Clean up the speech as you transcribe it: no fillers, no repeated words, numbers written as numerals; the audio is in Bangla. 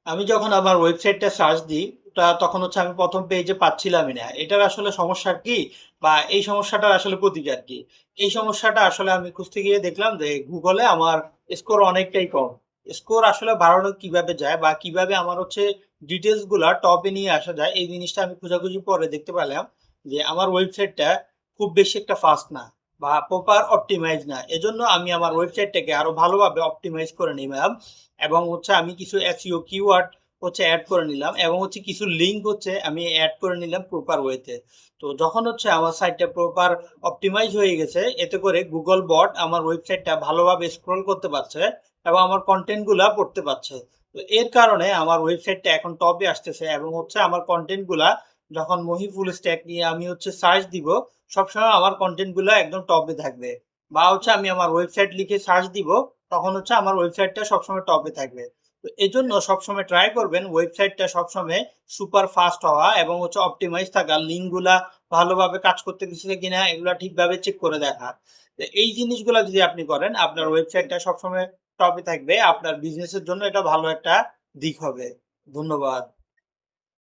আমি যখন আমার ওয়েবসাইটটা সার্চ দিই, তখন হচ্ছে আমি ১ম পেজে পাচ্ছিলামই না। এটার আসলে সমস্যা কি? বা এই সমস্যাটার আসলে প্রতিকার কি? এই সমস্যাটা আসলে আমি খুঁজতে গিয়ে দেখলাম যে Google এ আমার স্কোর অনেকটাই কম। স্কোর আসলে বাড়ানো কিভাবে যায় বা কিভাবে আমার হচ্ছে ডিটেইলস গুলা টপে নিয়ে আসা যায়, এই জিনিসটা আমি খোঁজাখুঁজি পরে দেখতে পেলাম যে আমার ওয়েবসাইটটা খুব বেশি একটা ফাস্ট না বা প্রপার অপটিমাইজ না। এজন্য আমি আমার ওয়েবসাইটটাকে আরো ভালোভাবে অপটিমাইজ করে নিলাম এবং হচ্ছে আমি কিছু SEO কিওয়ার্ড হচ্ছে এড করে নিলাম এবং হচ্ছে কিছু লিঙ্ক হচ্ছে আমি এড করে নিলাম প্রপার ওয়েতে। তো যখন হচ্ছে আমার সাইটটা প্রপার অপটিমাইজ হয়ে গেছে, এতে করে গুগল বট আমার ওয়েবসাইটটা ভালোভাবে স্ক্রল করতে পারছে এবং আমার কন্টেন্ট গুলা পড়তে পারছে। তো এর কারণে আমার ওয়েবসাইটটা এখন টপে আসতেছে এবং হচ্ছে আমার কন্টেন্ট গুলা যখন মহিফুল স্ট্যাক নিয়ে আমি হচ্ছে সার্চ দিব, সবসময় আমার কন্টেন্ট গুলা একদম টপে থাকবে। বা হচ্ছে আমি আমার ওয়েবসাইট লিখে সার্চ দিব, তখন হচ্ছে আমার ওয়েবসাইটটা সবসময় টপে থাকবে। তো এজন্য সবসময় ট্রাই করবেন ওয়েবসাইটটা সবসময় সুপার ফাস্ট হওয়া এবং হচ্ছে অপটিমাইজ থাকা, লিঙ্ক গুলা ভালোভাবে কাজ করতেছে কিনা এগুলা ঠিকভাবে চেক করে দেখা। তো এই জিনিসগুলা যদি আপনি করেন, আপনার ওয়েবসাইটটা সবসময় টপে থাকবে। আপনার বিজনেসের জন্য এটা ভালো একটা দিক হবে। ধন্যবাদ।